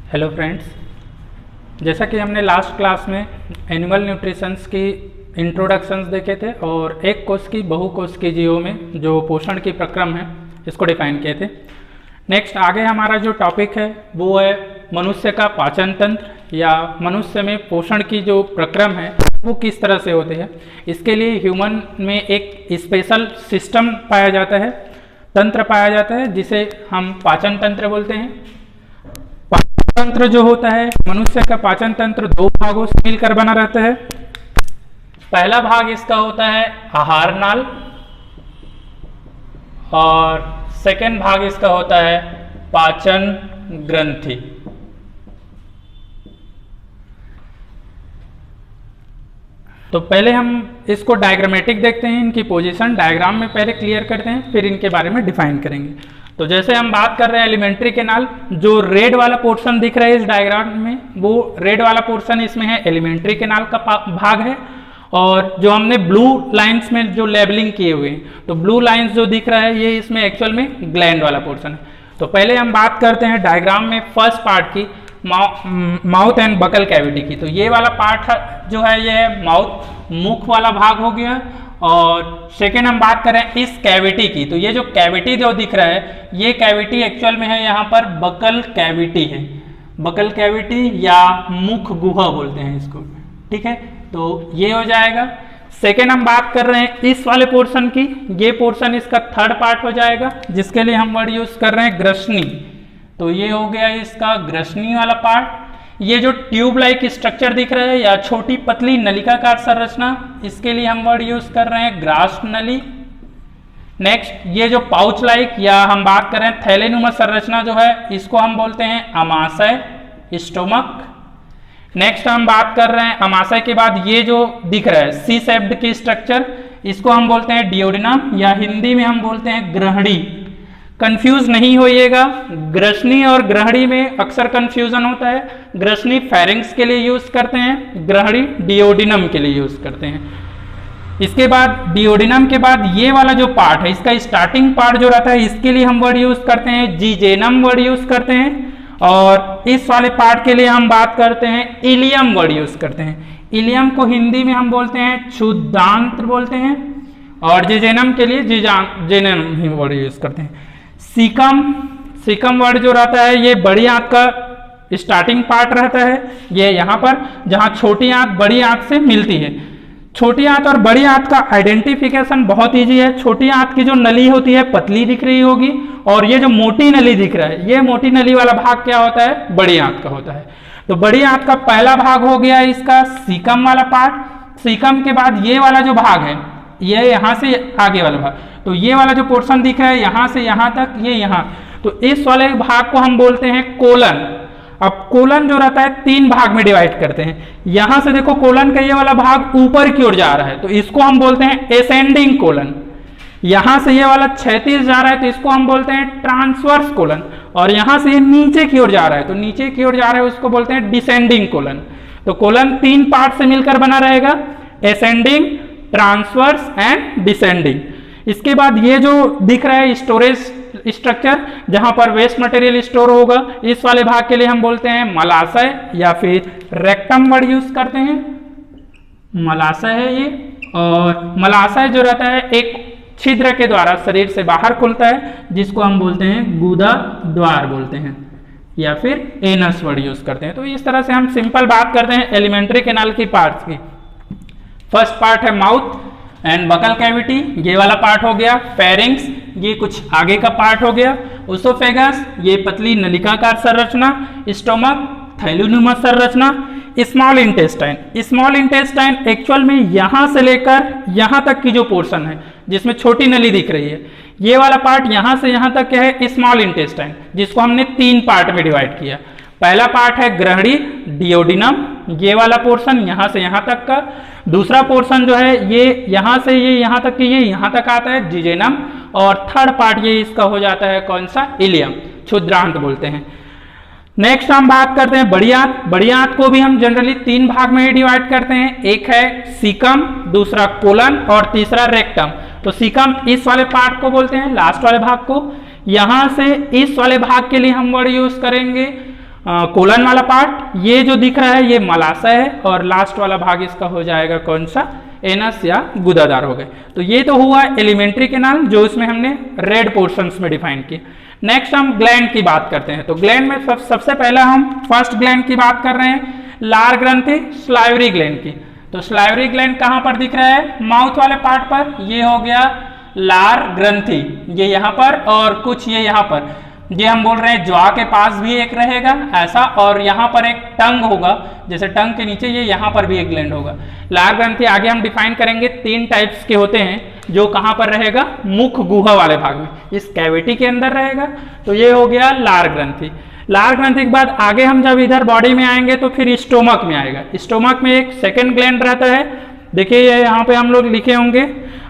Hello friends, जैसा कि हमने लास्ट क्लास में एनिमल न्यूट्रिशंस की इंट्रोडक्शंस देखे थे और एक कोश की बहु कोश की जीवों में जो पोषण की प्रक्रम है इसको डिफाइन किए थे। नेक्स्ट आगे हमारा जो टॉपिक है वो है मनुष्य का पाचन तंत्र या मनुष्य में पोषण की जो प्रक्रम है वो किस तरह से होते हैं। इसके लिए ह्यूमन में एक स्पेशल सिस्टम पाया जाता है, तंत्र पाया जाता है जिसे हम पाचन तंत्र बोलते हैं। तंत्र जो होता है मनुष्य का पाचन तंत्र दो भागों से मिलकर बना रहता है। पहला भाग इसका होता है आहार नाल और सेकेंड भाग इसका होता है पाचन ग्रंथि। तो पहले हम इसको डायग्रामेटिक देखते हैं, इनकी पोजीशन डायग्राम में पहले क्लियर करते हैं, फिर इनके बारे में डिफाइन करेंगे। तो जैसे हम बात कर रहे हैं एलिमेंट्री कैनाल, जो रेड वाला पोर्शन दिख रहा है इस डायग्राम में, वो रेड वाला पोर्शन इसमें है एलिमेंट्री कैनाल का भाग है। और जो हमने ब्लू लाइंस में जो लेबलिंग किए हुए हैं, तो ब्लू लाइंस जो दिख रहा है ये इसमें एक्चुअल में ग्लैंड वाला पोर्शन है। तो पहले हम बात करते हैं डायग्राम में फर्स्ट पार्ट की, माउथ एंड बकल कैविटी की। तो ये वाला पार्ट जो है ये माउथ मुख वाला भाग हो गया। और सेकेंड हम बात करें इस कैविटी की, तो ये जो कैविटी जो दिख रहा है ये कैविटी एक्चुअल में है यहाँ पर बकल कैविटी है, बकल कैविटी या मुख गुहा बोलते हैं इसको, ठीक है। तो ये हो जाएगा। सेकेंड हम बात कर रहे हैं इस वाले पोर्शन की, ये पोर्शन इसका थर्ड पार्ट हो जाएगा जिसके लिए हम वर्ड यूज कर रहे हैं ग्रसनी। तो ये हो गया इसका ग्रसनी वाला पार्ट। ये जो ट्यूब लाइक स्ट्रक्चर दिख रहा है या छोटी पतली नलिकाकार संरचना, इसके लिए हम वर्ड यूज कर रहे हैं ग्रास नली। नेक्स्ट ये जो पाउच लाइक या हम बात कर रहे हैं थैलेनुमा संरचना जो है इसको हम बोलते हैं अमाशय, स्टोमक। नेक्स्ट हम बात कर रहे हैं अमाशय के बाद ये जो दिख रहा है सी शेप्ड की स्ट्रक्चर, इसको हम बोलते हैं डियोडिनम या हिंदी में हम बोलते हैं ग्रहणी। कंफ्यूज नहीं होइएगा, ग्रसनी और ग्रहणी में अक्सर कंफ्यूजन होता है। ग्रसनी फेरिंग्स के लिए यूज करते हैं, ग्रहणी डियोडिनम के लिए यूज करते हैं। इसके बाद डियोडिनम के बाद ये वाला जो पार्ट है, इसका स्टार्टिंग पार्ट जो रहता है इसके लिए हम वर्ड यूज करते हैं जीजेनम वर्ड यूज करते हैं। और इस वाले पार्ट के लिए हम बात करते हैं इलियम वर्ड यूज करते हैं। इलियम को हिंदी में हम बोलते हैं क्षुद्रांत्र बोलते हैं और जीजेनम के लिए जेनम ही वर्ड यूज करते हैं। सीकम वर्ड जो रहता है ये बड़ी आंत का स्टार्टिंग पार्ट रहता है, ये यहाँ पर जहाँ छोटी आंत बड़ी आंत से मिलती है। छोटी आंत और बड़ी आंत का आइडेंटिफिकेशन बहुत इजी है। छोटी आंत की जो नली होती है पतली दिख रही होगी और ये जो मोटी नली दिख रहा है ये मोटी नली वाला भाग क्या होता है, बड़ी आंत का होता है। तो बड़ी आंत का पहला भाग हो गया इसका सीकम वाला पार्ट। सीकम के बाद ये वाला जो भाग है ये यहाँ से आगे वाला भाग, तो ये वाला जो पोर्शन दिख रहा है यहाँ से यहाँ तक, ये यहाँ, तो इस वाले भाग को हम बोलते हैं कोलन। अब कोलन जो रहता है तीन भाग में डिवाइड करते हैं। यहां से देखो कोलन का ये वाला भाग ऊपर की ओर जा रहा है तो इसको हम बोलते हैं एसेंडिंग कोलन। यहां से ये वाला क्षैतिज जा रहा है तो इसको हम बोलते हैं ट्रांसवर्स कोलन। और यहां से ये नीचे की ओर जा रहा है तो नीचे की ओर जा रहा है उसको बोलते हैं डिसेंडिंग कोलन। तो कोलन तीन पार्ट से मिलकर बना रहेगा, एसेंडिंग, ट्रांसवर्स एंड डिसेंडिंग। इसके बाद ये जो दिख रहा है स्टोरेज स्ट्रक्चर जहां पर वेस्ट मटेरियल स्टोर होगा, इस वाले भाग के लिए हम बोलते हैं मलाशय या फिर रेक्टम वर्ड यूज करते हैं, मलाशय है ये। और मलाशय जो रहता है एक छिद्र के द्वारा शरीर से बाहर खुलता है जिसको हम बोलते हैं गुदा द्वार बोलते हैं या फिर एनस वर्ड यूज करते हैं। तो इस तरह से हम सिंपल बात करते हैं एलिमेंट्री कैनाल की पार्ट्स की। फर्स्ट पार्ट है माउथ एंड बकल कैविटी, ये वाला पार्ट हो गया। फेरिंग्स ये कुछ आगे का पार्ट हो गया। ओसोफेगस ये पतली नलिकाकार संरचना। स्टोमक थैलेनुमा संरचना। Small intestine, small intestine actual में यहां से लेकर यहां तक की जो पोर्शन है जिसमें छोटी नली दिख रही है, ये वाला पार्ट यहां से यहां तक क्या है, स्मॉल इंटेस्टाइन, जिसको हमने तीन पार्ट में डिवाइड किया। पहला पार्ट है ग्रहणी डियोडिनम, ये वाला पोर्शन यहां से यहां तक का। दूसरा पोर्शन जो है ये यहां से ये यहां तक, ये यहां तक आता है जीजेनम। और थर्ड पार्ट ये इसका हो जाता है कौन सा, इलियम, क्षुद्रांत बोलते हैं। नेक्स्ट हम बात करते हैं बड़ी आंत। बड़ी आंत को भी हम जनरली तीन भाग में डिवाइड करते हैं, एक है सीकम, दूसरा कोलन और तीसरा रेक्टम। तो सीकम इस वाले पार्ट को बोलते हैं, लास्ट वाले भाग को। यहां से इस वाले भाग के लिए हम वर्ड यूज करेंगे कोलन वाला पार्ट, ये जो दिख रहा है ये मलाशय है, और लास्ट वाला भाग इसका हो जाएगा कौन सा, एनस या गुदादार हो गए। तो ये तो हुआ एलिमेंट्री कैनाल, जो इसमें हमने रेड पोर्शंस में डिफाइन किया। नेक्स्ट हम ग्लैंड की बात करते हैं। तो ग्लैंड में सबसे पहला हम फर्स्ट ग्लैंड की बात कर रहे हैं, लार ग्रंथि स्लाइवरी ग्लैंड की। तो स्लाइवरी ग्लैंड कहाँ पर दिख रहा है, माउथ वाले पार्ट पर, ये हो गया लार ग्रंथि, ये यहाँ पर और कुछ ये यहाँ पर, ये हम बोल रहे हैं ज्वा के पास भी एक रहेगा ऐसा, और यहाँ पर एक टंग होगा, जैसे टंग के नीचे ये यहाँ पर भी एक ग्लैंड होगा। लार ग्रंथि आगे हम डिफाइन करेंगे, 3 टाइप्स के होते हैं, जो कहाँ पर रहेगा, मुख गुहा वाले भाग में, इस कैविटी के अंदर रहेगा। तो ये हो गया लार ग्रंथि। लार ग्रंथि के बाद आगे हम जब इधर बॉडी में आएंगे तो फिर स्टोमक में आएगा। स्टोमक में एक सेकेंड ग्लैंड रहता है, देखिए ये यहाँ पे हम लोग लिखे होंगे,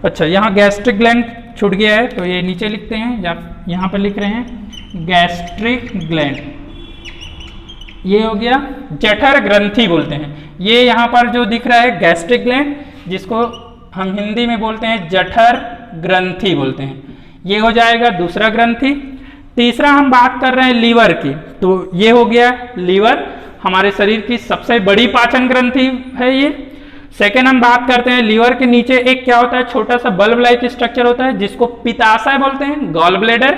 अच्छा यहाँ गैस्ट्रिक ग्लैंड छूट गया है तो ये नीचे लिखते हैं, जब यहाँ पर लिख रहे हैं गैस्ट्रिक ग्लैंड, ये हो गया जठर ग्रंथि बोलते हैं। ये यहाँ पर जो दिख रहा है गैस्ट्रिक ग्लैंड, जिसको हम हिंदी में बोलते हैं जठर ग्रंथि बोलते हैं, ये हो जाएगा दूसरा ग्रंथि। तीसरा हम बात कर रहे हैं लीवर की, तो ये हो गया लीवर, हमारे शरीर की सबसे बड़ी पाचन ग्रंथि है ये। सेकेंड हम बात करते हैं लीवर के नीचे एक क्या होता है, छोटा सा बल्ब लाइक स्ट्रक्चर होता है, जिसको पित्ताशय बोलते हैं, गॉल ब्लेडर,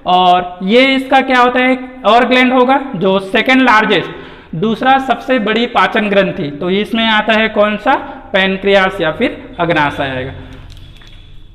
और ये इसका क्या होता है, एक और ग्लैंड होगा जो सेकेंड लार्जेस्ट, दूसरा सबसे बड़ी पाचन ग्रंथि, तो इसमें आता है कौन सा, पैनक्रियास या फिर अग्नाशय आएगा।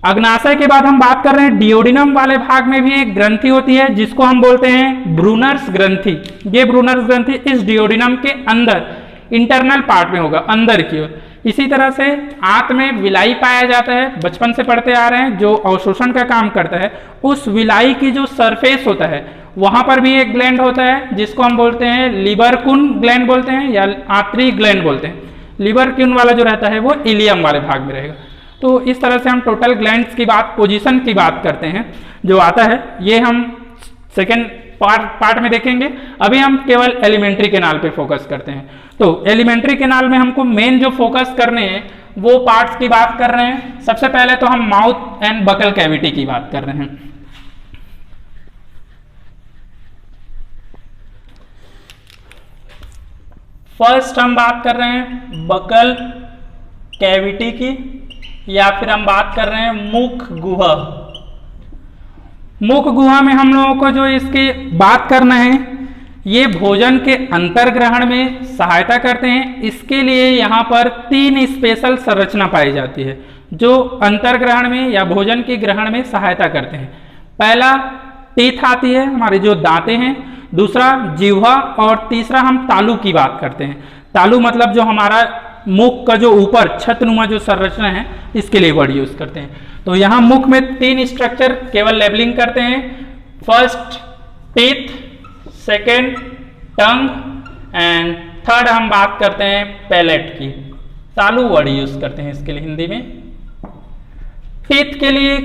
अग्नाशय के बाद हम बात कर रहे हैं डियोडिनम वाले भाग में भी एक ग्रंथि होती है, जिसको हम बोलते हैं ब्रूनर्स ग्रंथि। ये ब्रूनर्स ग्रंथि इस डियोडिनम के अंदर इंटरनल पार्ट में होगा, अंदर की ओर। इसी तरह से आंत में विलाई पाया जाता है, बचपन से पढ़ते आ रहे हैं, जो अवशोषण का काम करता है। उस विलाई की जो सरफेस होता है वहां पर भी एक ग्लैंड होता है, जिसको हम बोलते हैं लिबरकुन ग्लैंड बोलते हैं या आंतरिक ग्लैंड बोलते हैं। लिबरकुन वाला जो रहता है वो इलियम वाले भाग में रहेगा। तो इस तरह से हम टोटल ग्लैंड्स की बात, पोजीशन की बात करते हैं जो आता है, ये हम सेकेंड पार्ट में देखेंगे। अभी हम केवल एलिमेंट्री कैनाल पे फोकस करते हैं। तो एलिमेंट्री कैनाल में हमको मेन जो फोकस करने हैं वो पार्ट्स की बात कर रहे हैं। सबसे पहले तो हम माउथ एंड बकल कैविटी की बात कर रहे हैं। फर्स्ट हम बात कर रहे हैं बकल कैविटी की, या फिर हम बात कर रहे हैं मुख गुहा। मुख गुहा में हम लोगों को जो इसकी बात करना है, ये भोजन के अंतर्ग्रहण में सहायता करते हैं। इसके लिए यहाँ पर 3 स्पेशल संरचना पाई जाती है जो अंतर्ग्रहण में या भोजन के ग्रहण में सहायता करते हैं। पहला टीथ आती है, हमारे जो दांतें हैं, दूसरा जिह्वा, और तीसरा हम तालु की बात करते हैं। तालु मतलब जो हमारा मुख का जो ऊपर छतनुमा जो संरचना है, इसके लिए वर्ड यूज करते हैं। तो यहाँ मुख में 3 स्ट्रक्चर केवल लेबलिंग करते हैं। First teeth, second tongue, and third हम बात करते हैं पैलेट की। तालु वर्ड यूज करते हैं इसके लिए हिंदी में। टीथ के लिए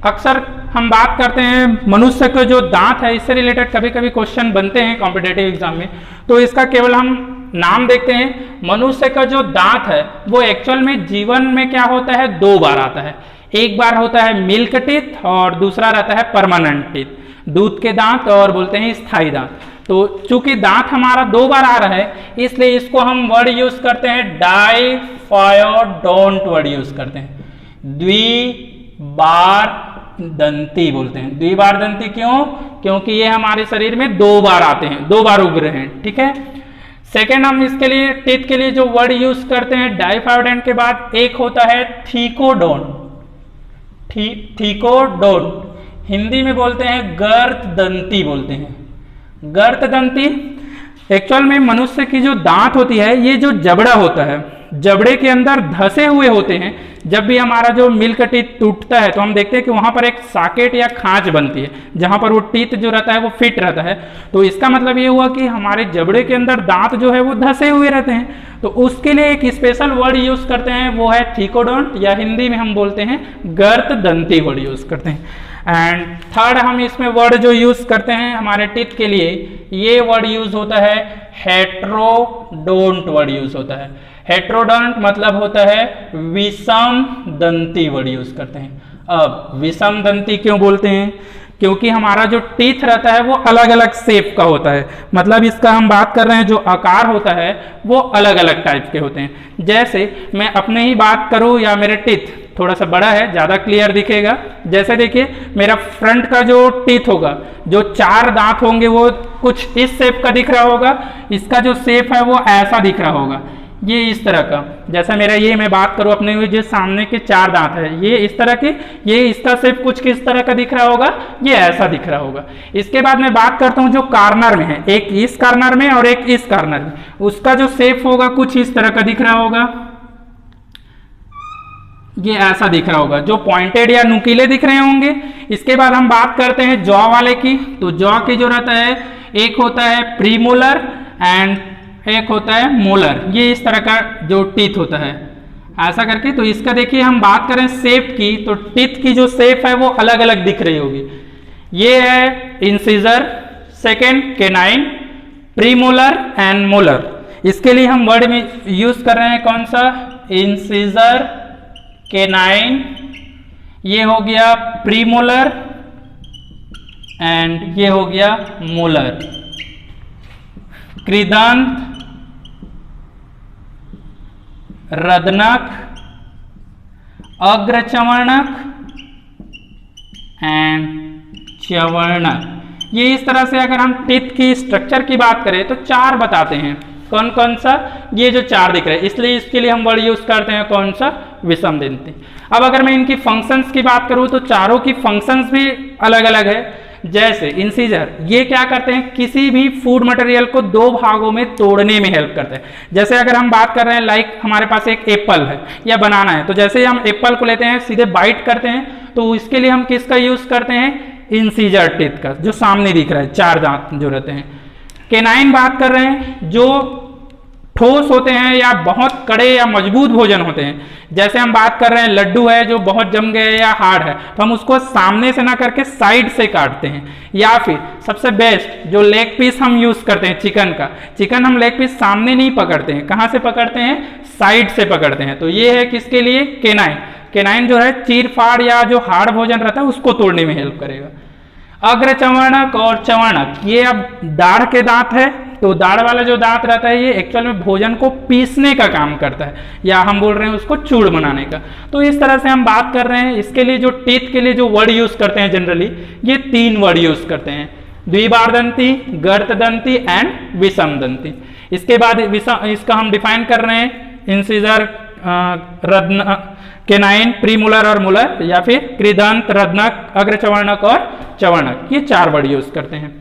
अक्सर हम बात करते हैं मनुष्य के जो दांत है, इससे रिलेटेड कभी कभी क्वेश्चन बनते हैं कॉम्पिटेटिव एग्जाम में, तो इसका केवल हम नाम देखते हैं। मनुष्य का जो दांत है वो एक्चुअल में जीवन में क्या होता है, 2 बार आता है। एक बार होता है मिल्क टीथ और दूसरा रहता है परमानेंट टीथ, दूध के दांत, और बोलते हैं स्थायी दांत। तो चूंकि दांत हमारा 2 बार आ रहा है, इसलिए इसको हम वर्ड यूज करते हैं डाइफायोडोंट वर्ड यूज करते हैं, द्विबार दंती बोलते हैं। द्विबार दंती क्यों? क्योंकि ये हमारे शरीर में 2 बार आते हैं, 2 बार उग रहे हैं, ठीक है। सेकेंड हम इसके लिए टीथ के लिए जो वर्ड यूज करते हैं डाइफायोडेंट के बाद एक होता है थीकोडोंट। थीकोडोंट हिंदी में बोलते हैं गर्त दंती बोलते हैं। गर्त दंती एक्चुअल में मनुष्य की जो दांत होती है, ये जो जबड़ा होता है, जबड़े के अंदर धसे हुए होते हैं। जब भी हमारा जो मिल्क टीथ टूटता है तो हम देखते हैं कि वहां पर एक सॉकेट या खांच बनती है, जहां पर वो टीथ जो रहता है वो फिट रहता है। तो इसका मतलब ये हुआ कि हमारे जबड़े के अंदर दांत जो है वो धसे हुए रहते हैं। तो उसके लिए एक स्पेशल वर्ड यूज करते हैं, वो है थीकोडोंट, या हिंदी में हम बोलते हैं गर्त दंती वर्ड यूज करते हैं। एंड थर्ड हम इसमें वर्ड जो यूज करते हैं हमारे टीथ के लिए, ये वर्ड यूज होता है हेट्रोडोंट वर्ड यूज होता है। हेट्रोडोंट मतलब होता है विषम दंती वर्ड यूज करते हैं। अब विषम दंती क्यों बोलते हैं? क्योंकि हमारा जो टीथ रहता है वो अलग अलग शेप का होता है, मतलब इसका हम बात कर रहे हैं जो आकार होता है वो अलग अलग टाइप के होते हैं। जैसे मैं अपने ही बात करूं या मेरे टीथ थोड़ा सा बड़ा है, ज़्यादा क्लियर दिखेगा। जैसे देखिए मेरा फ्रंट का जो टीथ होगा, जो 4 दांत होंगे वो कुछ इस शेप का दिख रहा होगा, इसका जो शेप है वो ऐसा दिख रहा होगा, ये इस तरह का। जैसा मेरा ये मैं बात करूं अपने जो सामने के 4 दांत है ये इस तरह के, ये इसका शेप कुछ किस तरह का दिख रहा होगा, ये ऐसा दिख रहा होगा। इसके बाद मैं बात करता हूं जो कॉर्नर में है, एक इस कॉर्नर में और एक इस कॉर्नर में, उसका जो शेप होगा कुछ इस तरह का दिख रहा होगा, ये ऐसा दिख रहा होगा, जो पॉइंटेड या नुकीले दिख रहे होंगे। इसके बाद हम बात करते हैं जॉ वाले की, तो जॉ की जो रहता है एक होता है प्रीमोलर एंड एक होता है मोलर, ये इस तरह का जो टीथ होता है ऐसा करके। तो इसका देखिए हम बात करें शेप की, तो टीथ की जो शेप है वो अलग अलग दिख रही होगी। ये है incisor, second canine, premolar and molar. इसके लिए हम वर्ड में यूज कर रहे हैं कौन सा, इंसिजर, केनाइन, ये हो गया प्रीमोलर एंड ये हो गया मोलर। कृदंत, रदनक, अग्रचवर्णक एंड चवर्णक। ये इस तरह से अगर हम टीथ की स्ट्रक्चर की बात करें तो 4 बताते हैं। कौन कौन सा, ये जो 4 दिख रहे हैं, इसलिए इसके लिए हम वर्ड यूज करते हैं कौन सा, विषम दंती। अब अगर मैं इनकी फंक्शंस की बात करूं तो चारों की फंक्शंस भी अलग अलग है। जैसे इंसीजर, ये क्या करते हैं, किसी भी फूड मटेरियल को 2 भागों में तोड़ने में हेल्प करते हैं। जैसे अगर हम बात कर रहे हैं लाइक हमारे पास एक एप्पल है या बनाना है, तो जैसे हम एप्पल को लेते हैं सीधे बाइट करते हैं, तो इसके लिए हम किसका यूज करते हैं, इंसीजर टीथ का, जो सामने दिख रहा है 4 दांत जो रहते हैं। केनाइन बात कर रहे हैं जो ठोस होते हैं या बहुत कड़े या मजबूत भोजन होते हैं। जैसे हम बात कर रहे हैं लड्डू है जो बहुत जम गए या हार्ड है, तो हम उसको सामने से ना करके साइड से काटते हैं। या फिर सबसे बेस्ट जो लेग पीस हम यूज करते हैं चिकन का, चिकन हम लेग पीस सामने नहीं पकड़ते हैं, कहाँ से पकड़ते हैं, साइड से पकड़ते हैं। तो ये है किसके लिए, केनाइन। केनाइन जो है चीर फाड़ या जो हार्ड भोजन रहता है उसको तोड़ने में हेल्प करेगा। अग्रचवर्णक और चवर्णक, ये अब दाढ़ के दांत है, तो दाढ़ वाला जो दांत रहता है ये एक्चुअल में भोजन को पीसने का काम करता है, या हम बोल रहे हैं उसको चूड़ बनाने का। तो इस तरह से हम बात कर रहे हैं। इसके लिए जो टीथ के लिए जो वर्ड यूज करते हैं जनरली, ये 3 वर्ड यूज करते हैं, द्विबारदंती, गर्तदंती एंड विषम दंती। इसके बाद इसका हम डिफाइन कर रहे हैं इंसिजर, रत्न, केनाइन, प्रीमोलर और मोलर, या फिर कृदंत, रत्नक, अग्रचवर्णक और चवर्णक, ये 4 वर्ड यूज करते हैं।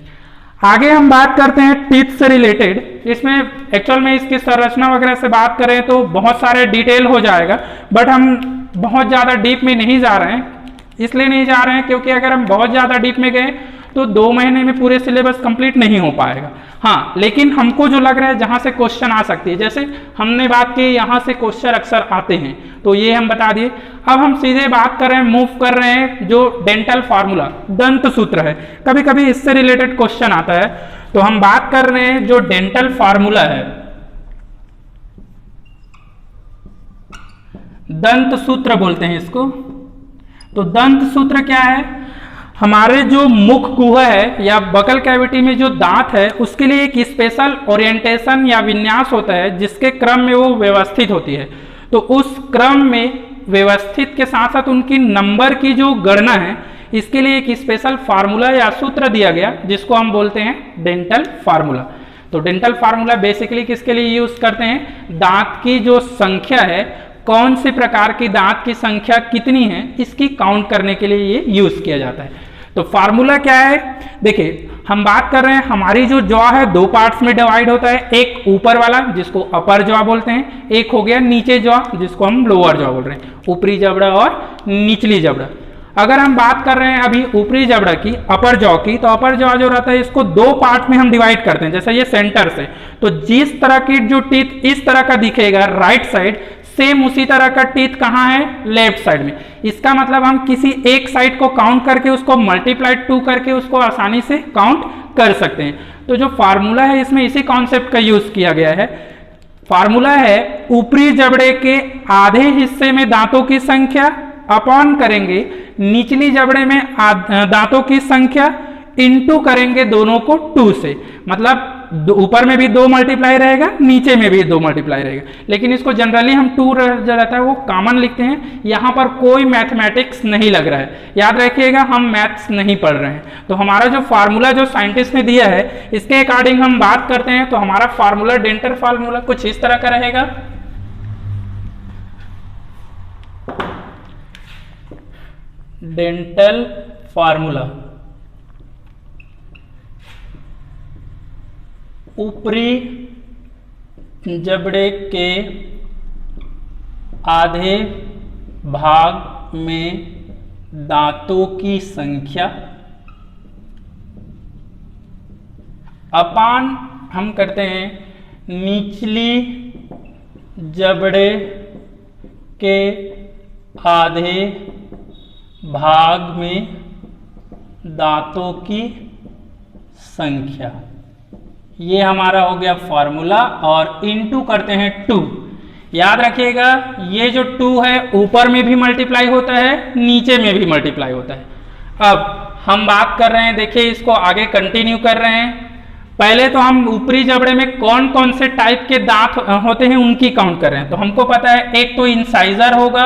आगे हम बात करते हैं टीथ से रिलेटेड। इसमें एक्चुअल में इसकी संरचना वगैरह से बात करें तो बहुत सारे डिटेल हो जाएगा, बट हम बहुत ज़्यादा डीप में नहीं जा रहे हैं। इसलिए नहीं जा रहे हैं क्योंकि अगर हम बहुत ज़्यादा डीप में गए तो 2 महीने में पूरे सिलेबस कंप्लीट नहीं हो पाएगा। हाँ, लेकिन हमको जो लग रहा है जहाँ से क्वेश्चन आ सकती है, जैसे हमने बात की यहाँ से क्वेश्चन अक्सर आते हैं, तो ये हम बता दिए। अब हम सीधे बात कर रहे हैं, मूव कर रहे हैं जो डेंटल फार्मूला, दंत सूत्र है, कभी कभी इससे रिलेटेड क्वेश्चन आता है। तो हम बात कर रहे हैं जो डेंटल फार्मूला है, दंत सूत्र बोलते हैं इसको। तो दंत सूत्र क्या है, हमारे जो मुख गुहा है या बकल कैविटी में जो दांत है उसके लिए एक स्पेशल ओरिएंटेशन या विन्यास होता है जिसके क्रम में वो व्यवस्थित होती है। तो उस क्रम में व्यवस्थित के साथ साथ उनकी नंबर की जो गणना है, इसके लिए एक स्पेशल फार्मूला या सूत्र दिया गया जिसको हम बोलते हैं डेंटल फार्मूला। तो डेंटल फार्मूला बेसिकली किसके लिए यूज करते हैं, दांत की जो संख्या है, कौन से प्रकार की दांत की संख्या कितनी है, इसकी काउंट करने के लिए ये यूज किया जाता है। तो फार्मूला क्या है, देखिए हम बात कर रहे हैं हमारी जो जॉ है 2 पार्ट्स में डिवाइड होता है, एक ऊपर वाला जिसको अपर जॉ बोलते हैं, एक हो गया नीचे जॉ जिसको हम लोअर जॉ बोल रहे हैं, ऊपरी जबड़ा और निचली जबड़ा। अगर हम बात कर रहे हैं अभी ऊपरी जबड़ा की, अपर जॉ की, तो अपर जॉ जो रहता है इसको 2 पार्ट में हम डिवाइड करते हैं। जैसे ये सेंटर से, तो जिस तरह की जो टीथ इस तरह का दिखेगा राइट साइड, सेम उसी तरह का टीथ कहाँ है, लेफ्ट साइड में। इसका मतलब हम किसी एक साइड को काउंट करके उसको मल्टीप्लाई 2 करके उसको आसानी से काउंट कर सकते हैं। तो जो फार्मूला है इसमें इसी कॉन्सेप्ट का यूज किया गया है। फार्मूला है ऊपरी जबड़े के आधे हिस्से में दांतों की संख्या, अपॉन करेंगे निचली जबड़े में दांतों की संख्या इनटू करेंगे दोनों को 2 से, मतलब ऊपर में भी 2 मल्टीप्लाई रहेगा, नीचे में भी 2 मल्टीप्लाई रहेगा, लेकिन इसको जनरली हम 2 जो रहता है वो कॉमन लिखते हैं। यहाँ पर कोई मैथमेटिक्स नहीं लग रहा है, याद रखिएगा हम मैथ्स नहीं पढ़ रहे हैं। तो हमारा जो फार्मूला जो साइंटिस्ट ने दिया है इसके अकॉर्डिंग हम बात करते हैं, तो हमारा फार्मूला डेंटल फार्मूला कुछ इस तरह का रहेगा। डेंटल फार्मूला ऊपरी जबड़े के आधे भाग में दांतों की संख्या अपान हम करते हैं निचली जबड़े के आधे भाग में दांतों की संख्या। ये हमारा हो गया फॉर्मूला, और इनटू करते हैं 2। याद रखिएगा ये जो 2 है ऊपर में भी मल्टीप्लाई होता है, नीचे में भी मल्टीप्लाई होता है। अब हम बात कर रहे हैं, देखिए इसको आगे कंटिन्यू कर रहे हैं। पहले तो हम ऊपरी जबड़े में कौन कौन से टाइप के दांत होते हैं उनकी काउंट कर रहे हैं। तो हमको पता है एक तो इंसाइजर होगा,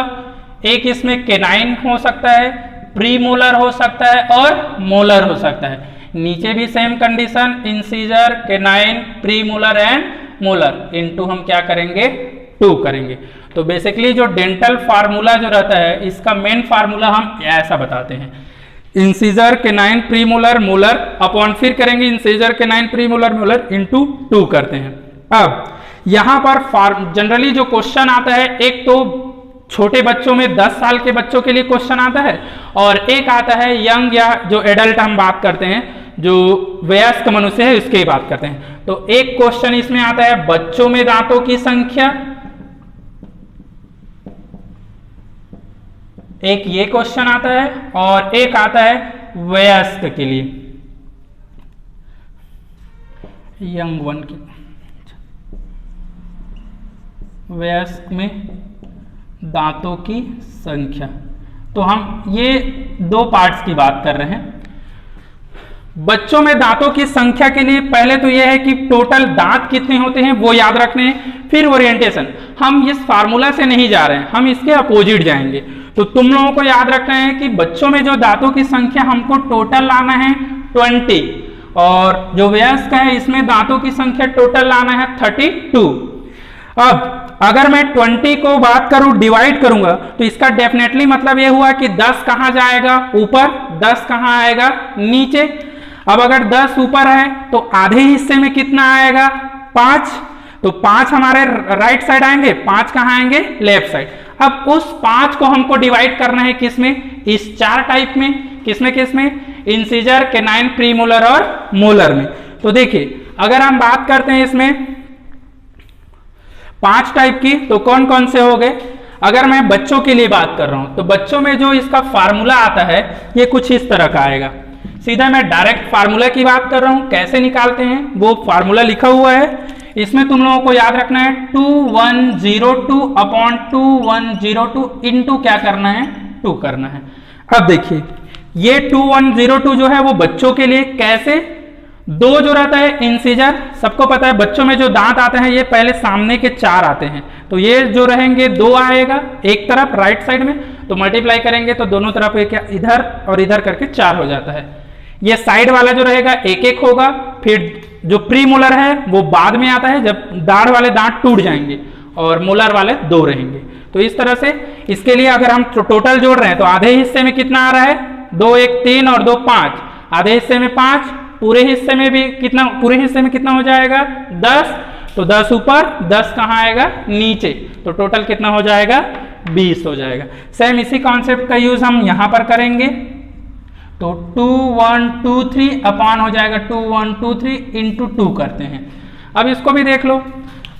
एक इसमें केनाइन हो सकता है, प्री मोलर हो सकता है और मोलर हो सकता है। नीचे भी same condition, incisor, canine, pre molar and molar, into हम क्या करेंगे 2 करेंगे। तो बेसिकली जो डेंटल फार्मूला जो रहता है इसका मेन फार्मूला हम ऐसा बताते हैं, incisor, canine, pre molar, molar upon फिर करेंगे incisor, canine, pre molar, molar into 2 करते हैं। अब यहाँ पर जनरली जो क्वेश्चन आता है, एक तो छोटे बच्चों में 10 साल के बच्चों के लिए क्वेश्चन आता है, और एक आता है यंग या जो एडल्ट हम बात करते हैं, जो वयस्क मनुष्य है उसकी बात करते हैं। तो एक क्वेश्चन इसमें आता है बच्चों में दांतों की संख्या, एक ये क्वेश्चन आता है, और एक आता है वयस्क के लिए, यंग वन की, वयस्क में दांतों की संख्या। तो हम ये 2 पार्ट्स की बात कर रहे हैं। बच्चों में दांतों की संख्या के लिए पहले तो यह है कि टोटल दांत कितने होते हैं वो याद रखने हैं, फिर ओरिएंटेशन। हम इस फार्मूला से नहीं जा रहे हैं, हम इसके अपोजिट जाएंगे। तो तुम लोगों को याद रखना है कि बच्चों में जो दांतों की संख्या हमको टोटल लाना है 20, और जो वयस्क है इसमें दांतों की संख्या टोटल लाना है 32। अब अगर मैं 20 को बात करूं, डिवाइड करूंगा, तो इसका डेफिनेटली मतलब यह हुआ कि 10 कहां जाएगा ऊपर, 10 कहां आएगा नीचे। अब अगर 10 ऊपर है तो आधे हिस्से में कितना आएगा 5, तो 5 हमारे राइट साइड आएंगे, 5 कहां आएंगे लेफ्ट साइड। अब उस 5 को हमको डिवाइड करना है किसमें, इस 4 टाइप में, किसमें किसमें, इंसीजर, केनाइन, प्री मोलर और मोलर में। तो देखिए अगर हम बात करते हैं इसमें 5 टाइप की, तो कौन कौन से हो गए। अगर मैं बच्चों के लिए बात कर रहा हूं तो बच्चों में जो इसका फार्मूला आता है ये कुछ इस तरह का आएगा। सीधा मैं डायरेक्ट फार्मूला की बात कर रहा हूं, कैसे निकालते हैं वो फार्मूला लिखा हुआ है। इसमें तुम लोगों को याद रखना है 2102 अपॉन 2102 इनटू क्या करना है 2 करना है। अब देखिए ये 2102 जो है वो बच्चों के लिए कैसे, 2 जो रहता है इंसीजर, सबको पता है बच्चों में जो दांत आते हैं ये पहले सामने के 4 आते हैं, तो ये जो रहेंगे 2 आएगा एक तरफ राइट साइड में, तो मल्टीप्लाई करेंगे तो दोनों तरफ क्या इधर और इधर करके 4 हो जाता है। ये साइड वाला जो रहेगा 1-1 होगा, फिर जो प्री मोलर है वो बाद में आता है जब दाढ़ वाले दांत टूट जाएंगे, और मोलर वाले 2 रहेंगे। तो इस तरह से इसके लिए अगर हम टोटल जोड़ रहे हैं तो आधे हिस्से में कितना आ रहा है 2 1 3 और 2 5, आधे हिस्से में 5, पूरे हिस्से में भी कितना, पूरे हिस्से में कितना हो जाएगा 10, तो 10 ऊपर 10 कहाँ आएगा नीचे, तो टोटल कितना हो जाएगा 20 हो जाएगा। सेम इसी कॉन्सेप्ट का यूज हम यहां पर करेंगे, तो 2123 अपॉन हो जाएगा 2123 इंटू 2 करते हैं। अब इसको भी देख लो,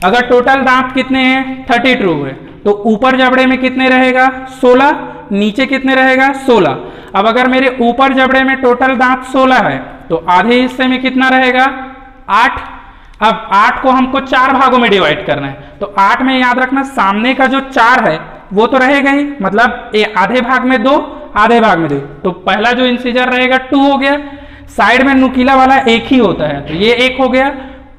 अगर टोटल दांत कितने हैं 32 है, तो ऊपर जबड़े में कितने रहेगा 16, नीचे कितने रहेगा 16। अब अगर मेरे ऊपर जबड़े में टोटल दांत 16 है तो आधे हिस्से में कितना रहेगा 8। अब 8 को हमको 4 भागों में डिवाइड करना है, तो 8 में याद रखना सामने का जो 4 है वो तो रहेगा ही, मतलब आधे भाग में 2 आधे भाग में 2, तो पहला जो इंसीजर रहेगा 2 हो गया। साइड में नुकीला वाला 1 ही होता है, तो ये 1 हो गया।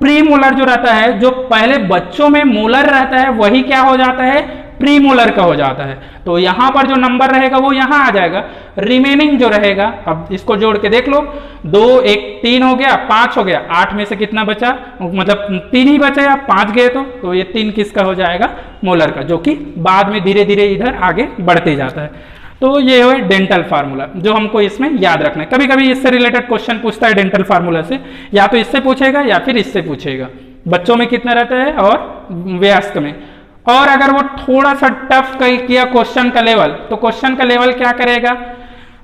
प्री मोलर जो रहता है, जो पहले बच्चों में मोलर रहता है वही क्या हो जाता है, प्री मोलर का हो जाता है। तो यहां पर जो नंबर रहेगा वो यहां आ जाएगा। रिमेनिंग जो रहेगा, अब इसको जोड़ के देख लो, 2 1 3 हो गया, 5 हो गया, 8 में से कितना बचा, मतलब 3 ही बचे, अब 5 गए तो ये 3 किसका हो जाएगा, मोलर का, जो कि बाद में धीरे धीरे इधर आगे बढ़ते जाता है। तो ये है डेंटल फार्मूला जो हमको इसमें याद रखना है। कभी कभी इससे रिलेटेड क्वेश्चन पूछता है डेंटल फार्मूला से, या तो इससे पूछेगा या फिर इससे पूछेगा, बच्चों में कितना रहता है और वयस्क में। और अगर वो थोड़ा सा टफ किया क्वेश्चन का लेवल, तो क्वेश्चन का लेवल क्या करेगा,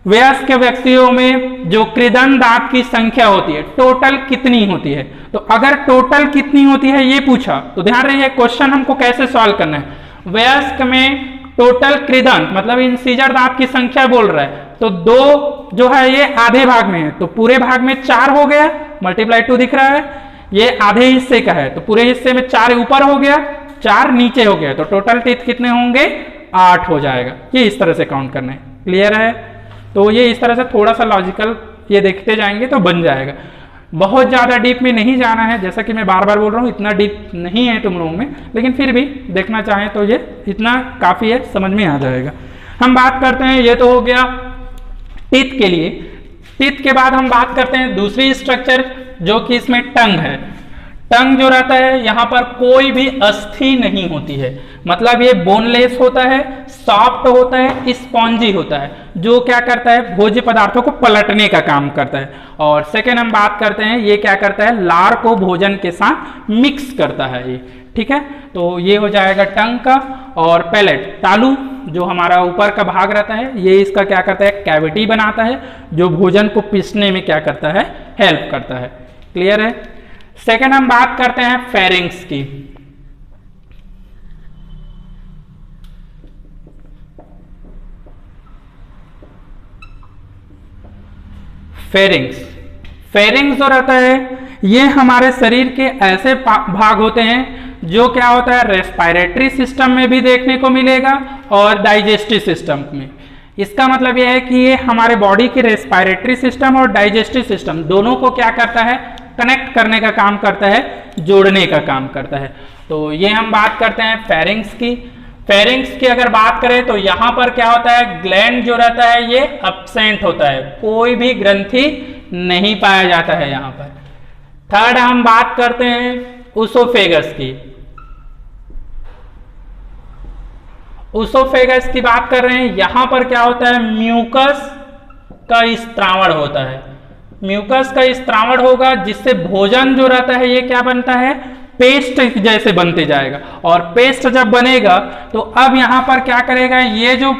वयस्क व्यक्तियों में जो कृदंत दांत की संख्या होती है टोटल कितनी होती है। तो अगर टोटल कितनी होती है ये पूछा, तो ध्यान रखिए क्वेश्चन हमको कैसे सॉल्व करना है। वयस्क में टोटल कृदंत मतलब इंसीजर दांत की संख्या बोल रहा है, तो 2 जो है ये आधे भाग में है, तो पूरे भाग में 4 हो गया, मल्टीप्लाई 2 दिख रहा है, ये आधे हिस्से का है, तो पूरे हिस्से में 4 ऊपर हो गया, 4 नीचे हो गया, तो टोटल टीथ कितने होंगे, 8 हो जाएगा। ये इस तरह से काउंट करना है। क्लियर है? तो ये इस तरह से थोड़ा सा लॉजिकल ये देखते जाएंगे तो बन जाएगा। बहुत ज़्यादा डीप में नहीं जाना है, जैसा कि मैं बार बार बोल रहा हूँ, इतना डीप नहीं है तुम लोगों में, लेकिन फिर भी देखना चाहें तो ये इतना काफ़ी है, समझ में आ जाएगा। हम बात करते हैं, ये तो हो गया टीथ के लिए। टीथ के बाद हम बात करते हैं दूसरी स्ट्रक्चर जो कि इसमें टंग है। टंग जो रहता है यहाँ पर कोई भी अस्थि नहीं होती है, मतलब ये बोनलेस होता है, सॉफ्ट होता है, स्पॉन्जी होता है, जो क्या करता है भोज्य पदार्थों को पलटने का काम करता है। और सेकेंड हम बात करते हैं, ये क्या करता है, लार को भोजन के साथ मिक्स करता है ये। ठीक है, तो ये हो जाएगा टंग का। और पैलेट, तालू जो हमारा ऊपर का भाग रहता है, ये इसका क्या करता है, कैविटी बनाता है, जो भोजन को पीसने में क्या करता है, हेल्प करता है। क्लियर है? सेकेंड हम बात करते हैं फेरिंग्स की। फेरिंग्स जो रहता है ये हमारे शरीर के ऐसे भाग होते हैं जो क्या होता है, रेस्पिरेटरी सिस्टम में भी देखने को मिलेगा और डाइजेस्टिव सिस्टम में। इसका मतलब यह है कि ये हमारे बॉडी के रेस्पिरेटरी सिस्टम और डाइजेस्टिव सिस्टम दोनों को क्या करता है, कनेक्ट करने का काम करता है, जोड़ने का काम करता है। तो ये हम बात करते हैं फेरिंग्स की। फेरिंग्स की अगर बात करें तो यहाँ पर क्या होता है, ग्लैंड जो रहता है ये एब्सेंट होता है, कोई भी ग्रंथि नहीं पाया जाता है यहाँ पर। थर्ड हम बात करते हैं उसोफेगस की। उसोफेगस की बात कर रहे हैं, यहां पर क्या होता है, म्यूकस का स्त्रावण होता है। म्यूकस का स्त्रावण होगा जिससे भोजन जो रहता है ये क्या बनता है, पेस्ट जैसे बनते जाएगा। और पेस्ट जब बनेगा तो अब यहां पर क्या करेगा, ये जो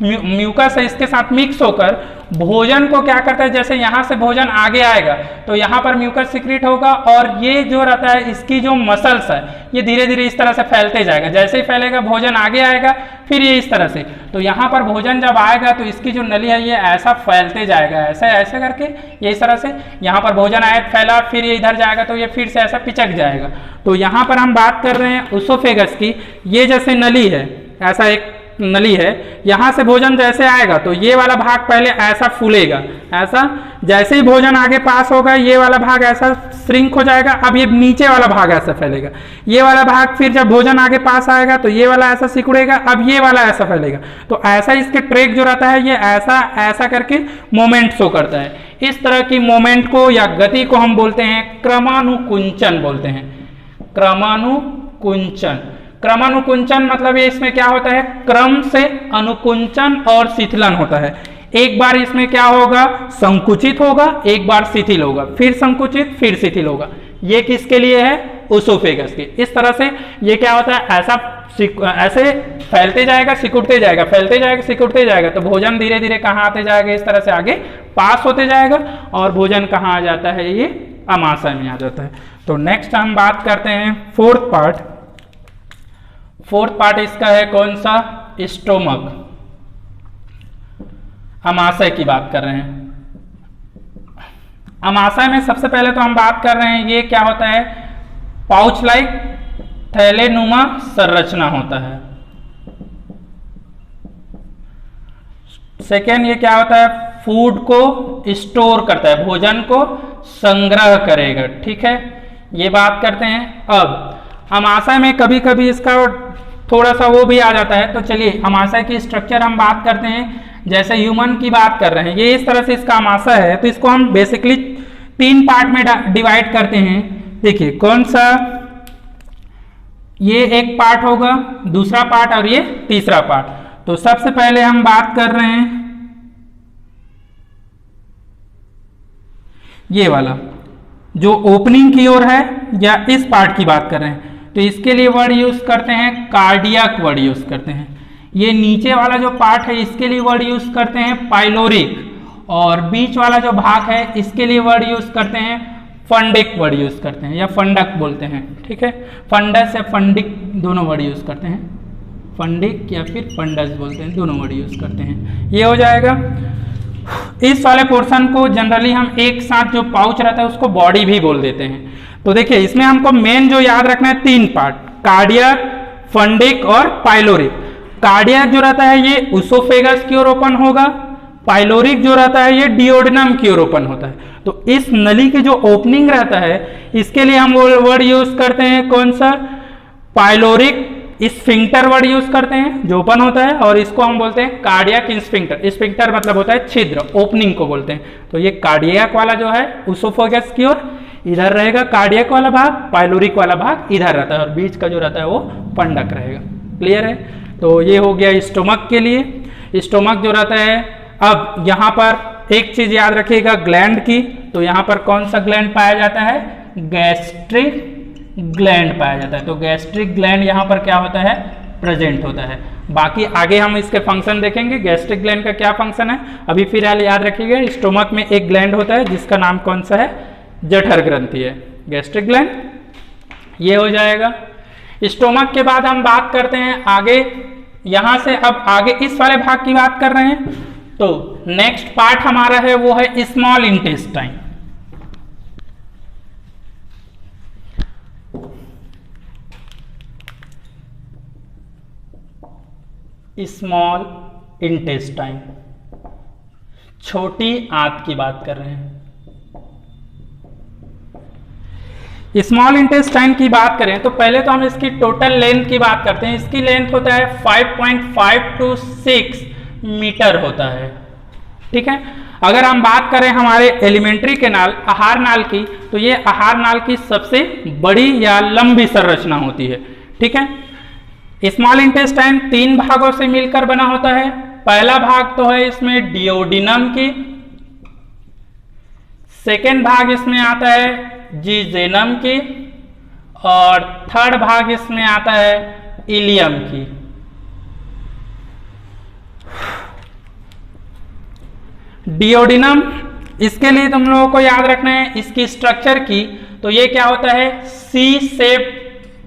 म्यूकस है इसके साथ मिक्स होकर भोजन को क्या करता है, जैसे यहां से भोजन आगे आएगा तो यहां पर म्यूकस सिक्रीट होगा और ये जो रहता है इसकी जो मसल्स है ये धीरे धीरे इस तरह से फैलते जाएगा। जैसे ही फैलेगा भोजन आगे आएगा, फिर ये इस तरह से, तो यहाँ पर भोजन जब आएगा तो इसकी जो नली है ये ऐसा फैलते जाएगा, ऐसे ऐसे करके ये इस तरह से। यहाँ पर भोजन आया फैला, फिर ये इधर जाएगा तो ये फिर से ऐसा पिचक जाएगा। तो यहाँ पर हम बात कर रहे हैं उसोफेगस की। ये जैसे नली है, ऐसा एक नली है, यहां से भोजन जैसे आएगा तो ये वाला भाग पहले ऐसा फूलेगा, ऐसा, जैसे ही भोजन आगे पास होगा ये वाला भाग ऐसा श्रिंक हो जाएगा, अब ये नीचे वाला भाग ऐसा फैलेगा, ये वाला भाग फिर जब भोजन आगे पास आएगा तो ये वाला ऐसा सिकुड़ेगा, अब ये वाला ऐसा फैलेगा। तो ऐसा इसके ट्रैक जो रहता है ये ऐसा ऐसा करके मोमेंट शो करता है। इस तरह की मोमेंट को या गति को हम बोलते हैं क्रमानुकुंचन बोलते हैं, क्रमानुकुंचन। क्रमानुकुंचन मतलब ये इसमें क्या होता है, क्रम से अनुकुंचन और शिथिलन होता है। एक बार इसमें क्या होगा, संकुचित होगा, एक बार शिथिल होगा, फिर संकुचित फिर शिथिल होगा। ये किसके लिए है, उसोफेगस के। इस तरह से ये क्या होता है, ऐसे फैलते जाएगा सिकुड़ते जाएगा, फैलते जाएगा सिकुड़ते जाएगा, तो भोजन धीरे धीरे कहाँ आते जाएगा, इस तरह से आगे पास होते जाएगा और भोजन कहाँ आ जाता है, ये अमाशय में आ जाता है। तो नेक्स्ट हम बात करते हैं फोर्थ पार्ट। फोर्थ पार्ट इसका है कौन सा, स्टोमक, अमाशय की बात कर रहे हैं। अमाशय में सबसे पहले तो हम बात कर रहे हैं, ये क्या होता है, पाउच लाइक थैलेनुमा संरचना होता है। सेकेंड ये क्या होता है, फूड को स्टोर करता है, भोजन को संग्रह करेगा, ठीक है, ये बात करते हैं। अब अमाशय में कभी कभी इसका थोड़ा सा वो भी आ जाता है, तो चलिए अमाशय की स्ट्रक्चर हम बात करते हैं। जैसे ह्यूमन की बात कर रहे हैं, ये इस तरह से इसका अमाशय है, तो इसको हम बेसिकली 3 पार्ट में डिवाइड करते हैं। देखिए कौन सा, ये एक पार्ट होगा, दूसरा पार्ट और ये तीसरा पार्ट। तो सबसे पहले हम बात कर रहे हैं ये वाला जो ओपनिंग की ओर है, या इस पार्ट की बात कर रहे हैं, तो इसके लिए वर्ड यूज करते हैं कार्डियक वर्ड यूज करते हैं। ये नीचे वाला जो पार्ट है इसके लिए वर्ड यूज करते हैं पाइलोरिक, और बीच वाला जो भाग है इसके लिए वर्ड यूज करते हैं फंडिक वर्ड यूज करते हैं, या फंडक बोलते हैं, ठीक है, फंडस या फंडिक दोनों वर्ड यूज करते हैं, फंडिक या फिर फंडस बोलते हैं, दोनों वर्ड यूज करते हैं। ये हो जाएगा। इस वाले पोर्शन को जनरली हम एक साथ जो पाउच रहता है उसको बॉडी भी बोल देते हैं। तो देखिए इसमें हमको मेन जो याद रखना है 3 पार्ट, कार्डियक, फंडिक और पाइलोरिक। कार्डियक जो रहता है ये उसोफेगस की ओर ओपन होगा, पाइलोरिक जो रहता है ये डिओडिनम की ओर ओपन होता है। तो इस नली के जो ओपनिंग रहता है इसके लिए हम वर्ड यूज करते हैं कौन सा, पाइलोरिक स्फिंक्टर वर्ड यूज करते हैं जो ओपन होता है, और इसको हम बोलते हैं कार्डियक स्फिंक्टर। स्फिंक्टर मतलब होता है छिद्र, ओपनिंग को बोलते हैं। तो ये कार्डियक वाला जो है उसोफेगस की ओर इधर रहेगा कार्डियक वाला भाग, पाइलोरिक वाला भाग इधर रहता है, और बीच का जो रहता है वो फंडक रहेगा। क्लियर है? तो ये हो गया स्टोमक के लिए। स्टोमक जो रहता है, अब यहाँ पर एक चीज याद रखिएगा ग्लैंड की, तो यहाँ पर कौन सा ग्लैंड पाया जाता है, गैस्ट्रिक ग्लैंड पाया जाता है। तो गैस्ट्रिक ग्लैंड यहाँ पर क्या होता है, प्रेजेंट होता है। बाकी आगे हम इसके फंक्शन देखेंगे, गैस्ट्रिक ग्लैंड का क्या फंक्शन है। अभी फिलहाल याद रखिएगा स्टोमक में एक ग्लैंड होता है जिसका नाम कौन सा है, जठर ग्रंथि है, गैस्ट्रिक ग्लैंड। ये हो जाएगा। स्टोमक के बाद हम बात करते हैं आगे, यहां से अब आगे इस वाले भाग की बात कर रहे हैं। तो नेक्स्ट पार्ट हमारा है वो है स्मॉल इंटेस्टाइन। स्मॉल इंटेस्टाइन, छोटी आंत की बात कर रहे हैं। स्मॉल इंटेस्टाइन की बात करें तो पहले तो हम इसकी टोटल लेंथ की बात करते हैं। इसकी लेंथ होता है 5.5 to 6 मीटर होता है, ठीक है। अगर हम बात करें हमारे एलिमेंट्री कैनाल आहार नाल की, तो ये आहार नाल की सबसे बड़ी या लंबी संरचना होती है, ठीक है। स्मॉल इंटेस्टाइन 3 भागों से मिलकर बना होता है। पहला भाग तो है इसमें डिओडिनम की, सेकेंड भाग इसमें आता है जीजेनम की, और थर्ड भाग इसमें आता है इलियम की। डिओडिनम, इसके लिए तुम लोगों को याद रखना है इसकी स्ट्रक्चर की, तो ये क्या होता है, सी शेप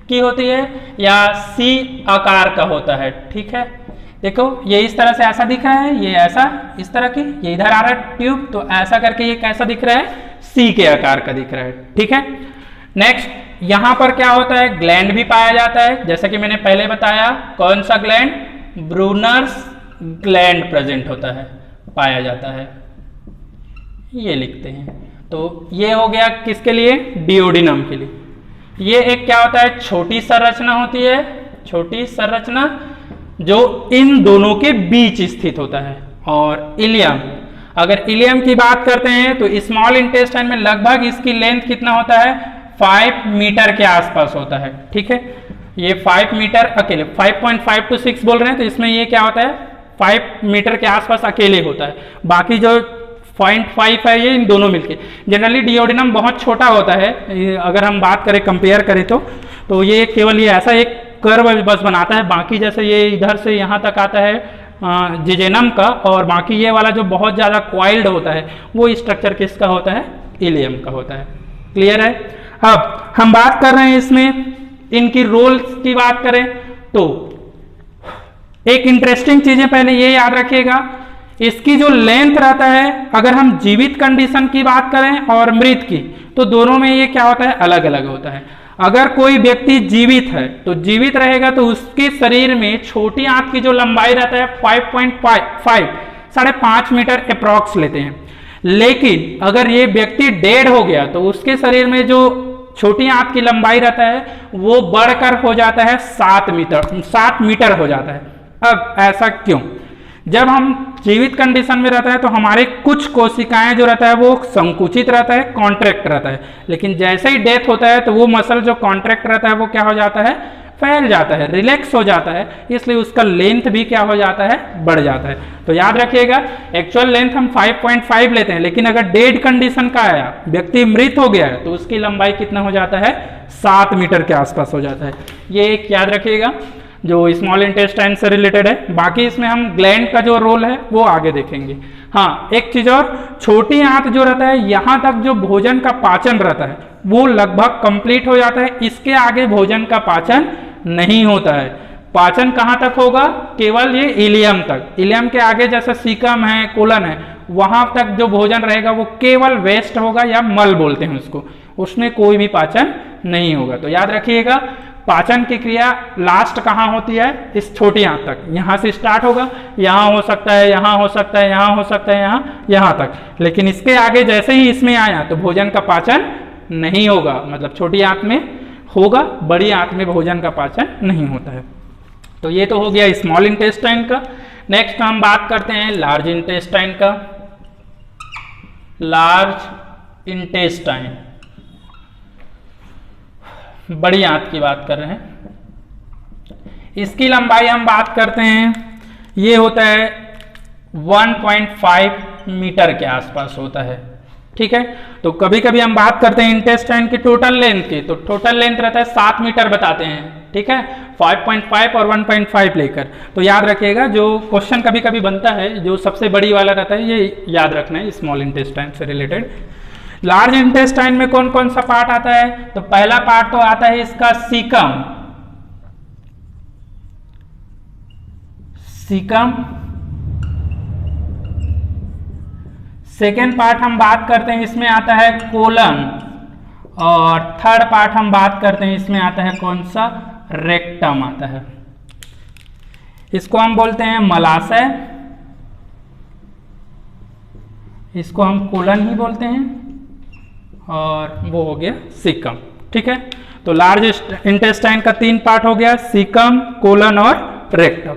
की होती है या सी आकार का होता है, ठीक है। देखो ये इस तरह से ऐसा दिख रहा है, ये ऐसा इस तरह की, ये इधर आ रहा है ट्यूब, तो ऐसा करके ये कैसा दिख रहा है, सी के आकार का दिख रहा है, ठीक है। नेक्स्ट यहां पर क्या होता है, ग्लैंड भी पाया जाता है, जैसा कि मैंने पहले बताया। कौन सा ग्लैंड, ब्रूनर्स ग्लैंड प्रेजेंट होता है, पाया जाता है, ये लिखते हैं। तो ये हो गया किसके लिए, डिओडिनम के लिए। ये एक क्या होता है, छोटी संरचना होती है, छोटी संरचना जो इन दोनों के बीच स्थित होता है। और इलियम, अगर इलियम की बात करते हैं तो स्मॉल इंटेस्टाइन में लगभग इसकी लेंथ कितना होता है, 5 मीटर के आसपास होता है, ठीक है। ये 5 मीटर अकेले, 5.5 to 6 बोल रहे हैं, तो इसमें ये क्या होता है, 5 मीटर के आसपास अकेले होता है। बाकी जो 0.5 है ये इन दोनों मिलके। जनरली डिओडिनम बहुत छोटा होता है, अगर हम बात करें कंपेयर करें तो ये केवल ये ऐसा एक कर्व बस बनाता है। बाकी जैसे ये इधर से यहाँ तक आता है जिजेनम का, और बाकी ये वाला जो बहुत ज़्यादा क्वाइल्ड होता है वो स्ट्रक्चर किसका होता है, इलियम का होता है। क्लियर है? अब हम बात कर रहे हैं इसमें इनकी रोल्स की बात करें तो एक इंटरेस्टिंग चीजें पहले ये याद रखिएगा, इसकी जो लेंथ रहता है, अगर हम जीवित कंडीशन की बात करें और मृत की, तो दोनों में ये क्या होता है, अलग अलग होता है। अगर कोई व्यक्ति जीवित है तो जीवित रहेगा तो उसके शरीर में छोटी आंत की जो लंबाई रहता है 5.5 5.5 मीटर अप्रॉक्स लेते हैं। लेकिन अगर ये व्यक्ति डेड हो गया तो उसके शरीर में जो छोटी आंत की लंबाई रहता है वो बढ़कर हो जाता है 7 मीटर हो जाता है। अब ऐसा क्यों? जब हम जीवित कंडीशन में रहता है तो हमारे कुछ कोशिकाएं जो रहता है वो संकुचित रहता है, कॉन्ट्रैक्ट रहता है, लेकिन जैसे ही डेथ होता है तो वो मसल जो कॉन्ट्रैक्ट रहता है वो क्या हो जाता है, फैल जाता है, रिलैक्स हो जाता है, इसलिए उसका लेंथ भी क्या हो जाता है, बढ़ जाता है। तो याद रखिएगा एक्चुअल लेंथ हम 5.5 लेते हैं, लेकिन अगर डेड कंडीशन का आया, व्यक्ति मृत हो गया है, तो उसकी लंबाई कितना हो जाता है, 7 मीटर के आसपास हो जाता है। ये एक याद रखिएगा जो स्मॉल इंटेस्टाइन से रिलेटेड है। बाकी इसमें हम ग्लैंड का जो रोल है वो आगे देखेंगे। हाँ, एक चीज और, छोटी आंत जो रहता है यहाँ तक जो भोजन का पाचन रहता है वो लगभग कंप्लीट हो जाता है, इसके आगे भोजन का पाचन नहीं होता है। पाचन कहाँ तक होगा, केवल ये इलियम तक। इलियम के आगे जैसा सीकम है, कोलन है, वहां तक जो भोजन रहेगा वो केवल वेस्ट होगा या मल बोलते हैं उसको, उसमें कोई भी पाचन नहीं होगा। तो याद रखिएगा पाचन की क्रिया लास्ट कहाँ होती है, इस छोटी आंत तक। यहाँ से स्टार्ट होगा, यहाँ हो सकता है, यहाँ हो सकता है, यहाँ हो सकता है, यहाँ तक, लेकिन इसके आगे जैसे ही इसमें आया तो भोजन का पाचन नहीं होगा। मतलब छोटी आंत में होगा, बड़ी आंत में भोजन का पाचन नहीं होता है। तो ये तो हो गया स्मॉल इंटेस्टाइन का। नेक्स्ट हम बात करते हैं लार्ज इंटेस्टाइन का। लार्ज इंटेस्टाइन, बड़ी आंत की बात कर रहे हैं। इसकी लंबाई हम बात करते हैं, ये होता है 1.5 मीटर के आसपास होता है। ठीक है, तो कभी कभी हम बात करते हैं इंटेस्टाइन की टोटल लेंथ की, तो टोटल लेंथ रहता है 7 मीटर बताते हैं। ठीक है, 5.5 और 1.5 लेकर। तो याद रखिएगा जो क्वेश्चन कभी कभी बनता है, जो सबसे बड़ी वाला रहता है, ये याद रखना है स्मॉल इंटेस्टाइन से रिलेटेड। लार्ज इंटेस्टाइन में कौन कौन सा पार्ट आता है, तो पहला पार्ट तो आता है इसका सीकम। सेकेंड पार्ट हम बात करते हैं, इसमें आता है कोलन। और थर्ड पार्ट हम बात करते हैं, इसमें आता है कौन सा, रेक्टम आता है। इसको हम बोलते हैं मलाशय, इसको हम कोलन ही बोलते हैं, और वो हो गया सीकम। ठीक है, तो लार्ज इंटेस्टाइन का 3 पार्ट हो गया, सीकम, कोलन और रेक्टम।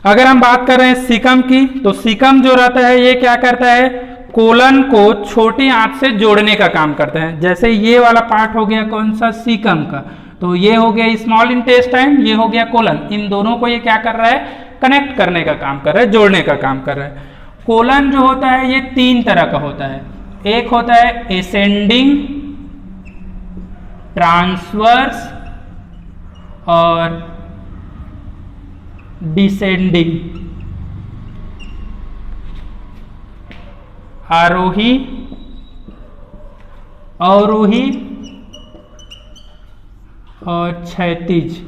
अगर हम बात कर रहे हैं सीकम की, तो सीकम जो रहता है ये क्या करता है, कोलन को छोटी आंत से जोड़ने का काम करता है। जैसे ये वाला पार्ट हो गया कौन सा, सीकम का, तो ये हो गया स्मॉल इंटेस्टाइन, ये हो गया कोलन। इन दोनों को ये क्या कर रहा है, कनेक्ट करने का काम कर रहा है, जोड़ने का काम कर रहा है। कोलन जो होता है ये 3 तरह का होता है। एक होता है एसेंडिंग, ट्रांसवर्स और डिसेंडिंग, आरोही, अवरोही और क्षैतिज।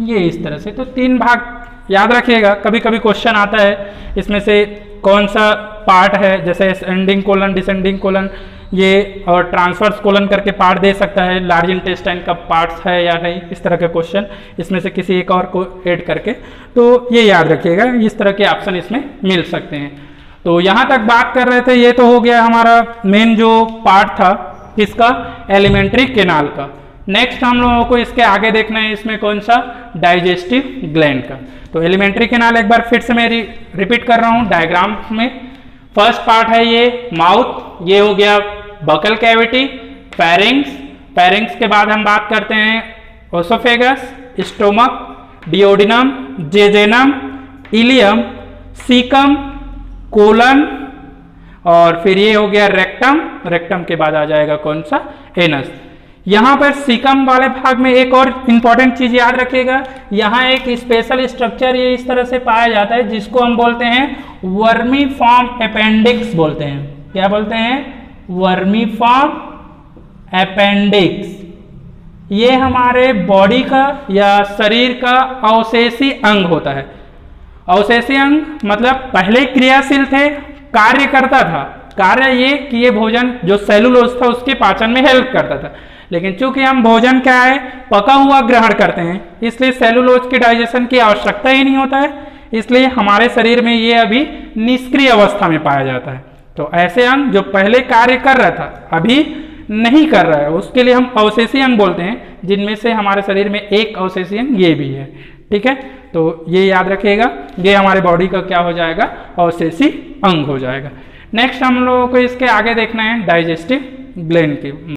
ये इस तरह से, तो 3 भाग याद रखिएगा। कभी कभी क्वेश्चन आता है इसमें से कौन सा पार्ट है, जैसे एसेंडिंग कोलन, डिसेंडिंग कोलन, ये और ट्रांसवर्स कोलन करके पार्ट दे सकता है, लार्ज इंटेस्टाइन का पार्ट्स है या नहीं, इस तरह के क्वेश्चन इसमें से किसी एक और को ऐड करके। तो ये याद रखिएगा, इस तरह के ऑप्शन इसमें मिल सकते हैं। तो यहाँ तक बात कर रहे थे, ये तो हो गया हमारा मेन जो पार्ट था किसका, एलिमेंट्री कैनाल का। नेक्स्ट हम लोगों को इसके आगे देखना है, इसमें कौन सा, डाइजेस्टिव ग्लैंड का। तो एलिमेंट्री कैनाल एक बार फिर से मैं रिपीट कर रहा हूँ डायग्राम में। फर्स्ट पार्ट है ये माउथ, ये हो गया बकल कैविटी, फेरिंग्स, फेरिंग्स के बाद हम बात करते हैं oesophagus, stomach, duodenum, jejunum, ileum, caecum, colon, और फिर ये हो गया रेक्टम। रेक्टम के बाद आ जाएगा कौन सा, एनस। यहाँ पर सीकम वाले भाग में एक और इंपॉर्टेंट चीज याद रखिएगा, यहाँ एक स्पेशल स्ट्रक्चर ये इस तरह से पाया जाता है जिसको हम बोलते हैं वर्मीफॉर्म अपेंडिक्स बोलते हैं। क्या बोलते हैं, वर्मीफॉर्म अपेंडिक्स। ये हमारे बॉडी का या शरीर का अवशेषी अंग होता है। अवशेषी अंग मतलब पहले क्रियाशील थे, कार्य करता था। कार्य ये कि ये भोजन जो सेलुलोज था उसके पाचन में हेल्प करता था, लेकिन चूंकि हम भोजन क्या है, पका हुआ ग्रहण करते हैं, इसलिए सेलुलोज के डाइजेशन की आवश्यकता ही नहीं होता है। इसलिए हमारे शरीर में ये अभी निष्क्रिय अवस्था में पाया जाता है। तो ऐसे अंग जो पहले कार्य कर रहा था अभी नहीं कर रहा है, उसके लिए हम अवशेषी अंग बोलते हैं, जिनमें से हमारे शरीर में एक अवशेषी अंग ये भी है। ठीक है, तो ये याद रखिएगा, ये हमारे बॉडी का क्या हो जाएगा, अवशेषी अंग हो जाएगा। नेक्स्ट हम लोगों को इसके आगे देखना है डाइजेस्टिव ग्लैंड की